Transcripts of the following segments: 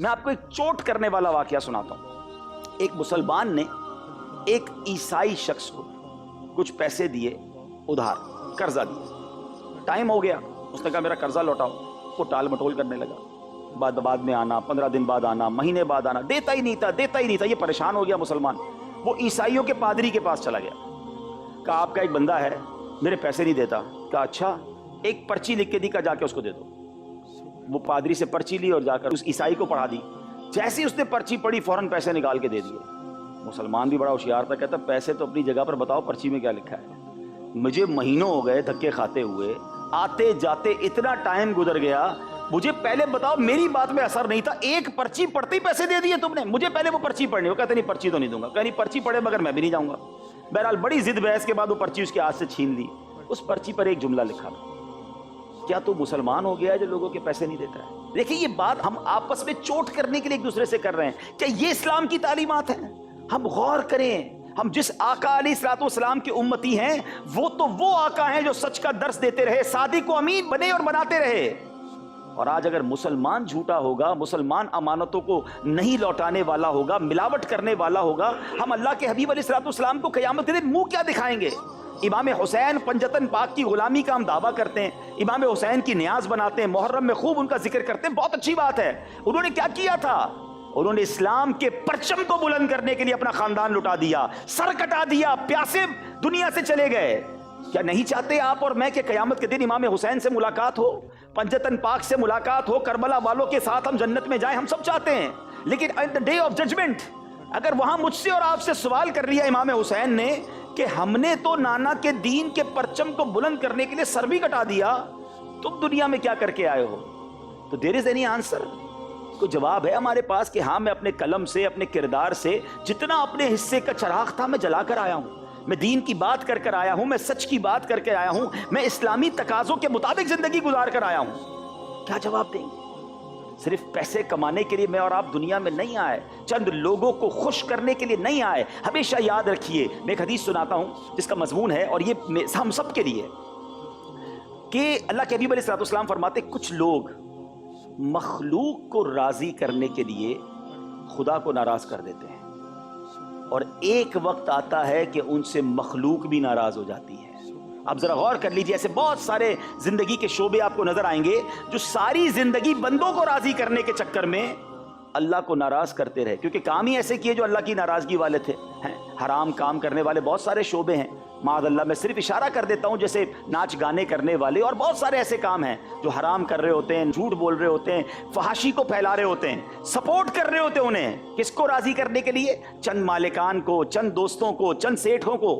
میں آپ کو ایک چوٹ کرنے والا واقعہ سناتا ہوں۔ ایک مسلمان نے ایک عیسائی شخص کو کچھ پیسے دیے ادھار، قرضہ دیا، ٹائم ہو گیا، اس نے کہا میرا قرضہ لوٹاؤ، وہ ٹال مٹول کرنے لگا، بعد میں آنا، 15 دن بعد آنا، مہینے بعد آنا، دیتا ہی نہیں تھا۔ یہ پریشان ہو گیا مسلمان، وہ عیسائیوں کے پادری کے پاس چلا گیا، کہا آپ کا ایک بندہ ہے میرے پیسے نہیں دیتا۔ کہا اچھا، ایک پرچی لکھ کے دی، کہا جا کے اس کو دے دو۔ وہ پادری سے پرچی لی اور جا کر اس عیسائی کو پڑھا دی۔ جیسے اس نے پرچی پڑھی فوراً پیسے نکال کے دے دیے۔ مسلمان بھی بڑا ہوشیار تھا، کہتا پیسے تو اپنی جگہ پر بتاؤ، پرچی میں کیا لکھا ہے؟ مجھے مہینوں ہو گئے دھکے کھاتے ہوئے، آتے جاتے اتنا ٹائم گزر گیا، مجھے پہلے بتاؤ، میری بات میں اثر نہیں تھا، ایک پرچی پڑھتے ہی پیسے دے دیے تم نے، مجھے پہلے وہ پرچی پڑھنی۔ وہ کہتے نہیں پرچی تو نہیں دوں گا، کہ نہیں پرچی پڑھے مگر میں بھی نہیں جاؤں گا۔ بہرحال بڑی ضد بحث کے بعد وہ پرچی اس کے ہاتھ سے چھین لی۔ اس پرچی پر ایک جملہ لکھا تھا، کیا تو مسلمان ہو گیا ہے جو لوگوں کے پیسے نہیں دیتا ہے؟ دیکھیں یہ بات ہم آپس میں چوٹ کرنے کے لیے ایک دوسرے سے کر رہے ہیں، کیا یہ اسلام کی تعلیمات ہیں؟ ہم غور کریں، ہم جس آقا علیہ الصلوۃ والسلام کے امتی ہیں وہ تو وہ آقا ہیں جو سچ کا درس دیتے رہے، صادق و امین بنے اور بناتے رہے۔ اور آج اگر مسلمان جھوٹا ہوگا، مسلمان امانتوں کو نہیں لوٹانے والا ہوگا، ملاوٹ کرنے والا ہوگا، ہم اللہ کے حبیب علیہ الصلوۃ والسلام کو قیامت کے دن منہ کیا دکھائیں گے؟ امام حسین پنجتن پاک کی غلامی کا ہم دعویٰ کرتے ہیں، امام حسین کی نیاز بناتے ہیں، محرم میں خوب ان کا ذکر کرتے ہیں، بہت اچھی بات ہے۔ انہوں نے کیا کیا تھا؟ انہوں نے اسلام کے پرچم کو بلند کرنے کے لیے اپنا خاندان لٹا دیا، سر کٹا دیا، پیاسے دنیا سے چلے گئے۔ کیا نہیں چاہتے آپ اور میں کہ قیامت کے دن امام حسین سے ملاقات ہو، پنجتن پاک سے ملاقات ہو، کربلا والوں کے ساتھ ہم جنت میں جائیں؟ ہم سب چاہتے ہیں، لیکن at the day of judgment اگر وہاں مجھ سے اور آپ سے سوال کر لیا امام حسین نے کہ ہم نے تو نانا کے دین کے پرچم کو بلند کرنے کے لیے سر بھی کٹا دیا، تم دنیا میں کیا کر کے آئے ہو؟ تو دیر از اینی آنسر؟ کوئی جواب ہے ہمارے پاس کہ ہاں میں اپنے قلم سے، اپنے کردار سے جتنا اپنے حصے کا چراغ تھا میں جلا کر آیا ہوں، میں دین کی بات کر کر آیا ہوں، میں سچ کی بات کر کے آیا ہوں، میں اسلامی تقاضوں کے مطابق زندگی گزار کر آیا ہوں؟ کیا جواب دیں گے؟ صرف پیسے کمانے کے لیے میں اور آپ دنیا میں نہیں آئے، چند لوگوں کو خوش کرنے کے لیے نہیں آئے۔ ہمیشہ یاد رکھیے، میں ایک حدیث سناتا ہوں جس کا مضمون ہے، اور یہ ہم سب کے لیے، کہ اللہ کے حبیب علیہ الصلوۃ والسلام فرماتے کچھ لوگ مخلوق کو راضی کرنے کے لیے خدا کو ناراض کر دیتے ہیں، اور ایک وقت آتا ہے کہ ان سے مخلوق بھی ناراض ہو جاتی ہے۔ اب ذرا غور کر لیجئے، ایسے بہت سارے زندگی کے شعبے آپ کو نظر آئیں گے جو ساری زندگی بندوں کو راضی کرنے کے چکر میں اللہ کو ناراض کرتے رہے، کیونکہ کام ہی ایسے کیے جو اللہ کی ناراضگی والے تھے۔ حرام کام کرنے والے بہت سارے شعبے ہیں، معاذ اللہ، میں صرف اشارہ کر دیتا ہوں، جیسے ناچ گانے کرنے والے، اور بہت سارے ایسے کام ہیں جو حرام کر رہے ہوتے ہیں، جھوٹ بول رہے ہوتے ہیں، فحاشی کو پھیلا رہے ہوتے ہیں، سپورٹ کر رہے ہوتے ہیں انہیں، کس کو راضی کرنے کے لیے؟ چند مالکان کو، چند دوستوں کو، چند سیٹھوں کو۔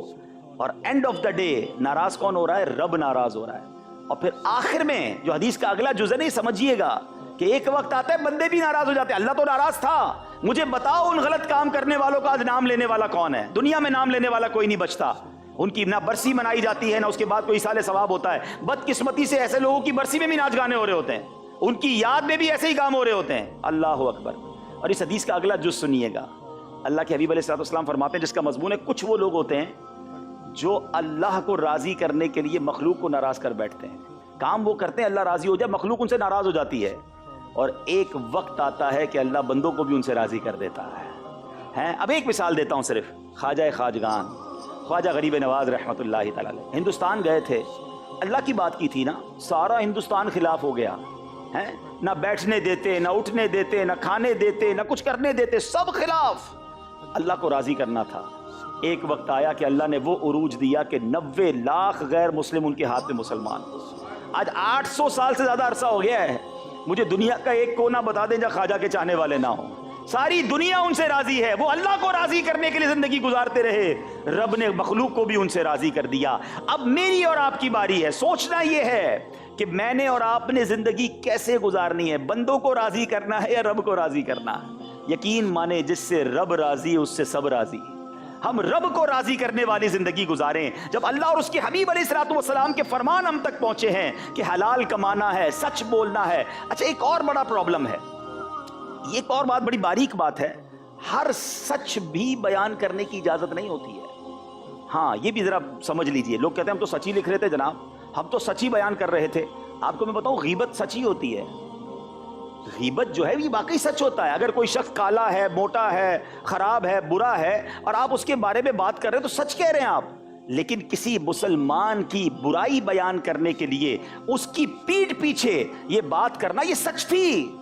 اور اینڈ آف دا ڈے ناراض کون ہو رہا ہے؟ رب ناراض ہو رہا ہے۔ اور پھر آخر میں جو حدیث کا اگلا جزء نہیں، سمجھیے گا کہ ایک وقت آتا ہے بندے بھی ناراض ہو جاتے ہیں۔ اللہ تو ناراض تھا، مجھے بتاؤ ان غلط کام کرنے والوں کا آج نام لینے والا کون ہے؟ دنیا میں نام لینے والا کوئی نہیں بچتا، ان کی نہ برسی منائی جاتی ہے، نہ اس کے بعد کوئی اصال ثواب ہوتا ہے۔ بدقسمتی سے ایسے لوگوں کی برسی میں بھی ناچ گانے ہو رہے ہوتے ہیں، ان کی یاد میں بھی ایسے ہی کام ہو رہے ہوتے ہیں۔ اللہ اکبر۔ اور اس حدیث کا اگلا جز سنیے گا، اللہ کے حبیب علیہ الصلوۃ والسلام فرماتے ہیں، جس کا مضمون ہے کچھ وہ لوگ ہوتے ہیں جو اللہ کو راضی کرنے کے لیے مخلوق کو ناراض کر بیٹھتے ہیں، کام وہ کرتے ہیں اللہ راضی ہو جائے، مخلوق ان سے ناراض ہو جاتی ہے، اور ایک وقت آتا ہے کہ اللہ بندوں کو بھی ان سے راضی کر دیتا ہے۔ اب ایک مثال دیتا ہوں صرف، خواجہ خواجگان خواجہ غریب نواز رحمۃ اللہ تعالی علیہ ہندوستان گئے تھے، اللہ کی بات کی تھی نا، سارا ہندوستان خلاف ہو گیا ہے، نہ بیٹھنے دیتے، نہ اٹھنے دیتے، نہ کھانے دیتے، نہ کچھ کرنے دیتے، سب خلاف۔ اللہ کو راضی کرنا تھا۔ ایک وقت آیا کہ اللہ نے وہ عروج دیا کہ 90 لاکھ غیر مسلم ان کے ہاتھ میں مسلمان۔ آج 800 سال سے زیادہ عرصہ ہو گیا ہے، مجھے دنیا کا ایک کونا بتا دیں جہاں خواجہ کے چاہنے والے نہ ہوں، ساری دنیا ان سے راضی ہے، وہ اللہ کو راضی کرنے کے لیے زندگی گزارتے رہے، رب نے مخلوق کو بھی ان سے راضی کر دیا۔ اب میری اور آپ کی باری ہے، سوچنا یہ ہے کہ میں نے اور آپ نے زندگی کیسے گزارنی ہے، بندوں کو راضی کرنا ہے یا رب کو راضی کرنا ہے؟ یقین مانے جس سے رب راضی اس سے سب راضی۔ ہم رب کو راضی کرنے والی زندگی گزاریں۔ جب اللہ اور اس کے حبیب علیہ الصلوۃ والسلام کے فرمان ہم تک پہنچے ہیں کہ حلال کمانا ہے، سچ بولنا ہے۔ اچھا ایک اور بڑا پرابلم ہے، یہ ایک اور بات بڑی باریک بات ہے، ہر سچ بھی بیان کرنے کی اجازت نہیں ہوتی ہے۔ ہاں یہ بھی ذرا سمجھ لیجئے، لوگ کہتے ہیں ہم تو سچ ہی لکھ رہے تھے جناب، ہم تو سچ ہی بیان کر رہے تھے۔ آپ کو میں بتاؤں غیبت سچ ہی ہوتی ہے، غیبت جو ہے یہ واقعی سچ ہوتا ہے. اگر کوئی شخص کالا ہے، موٹا ہے، خراب ہے، برا ہے، اور آپ اس کے بارے میں بات کر رہے ہیں تو سچ کہہ رہے ہیں آپ. لیکن کسی مسلمان کی برائی بیان کرنے کے لیے اس کی پیٹھ پیچھے یہ بات کرنا، یہ سچ تھی.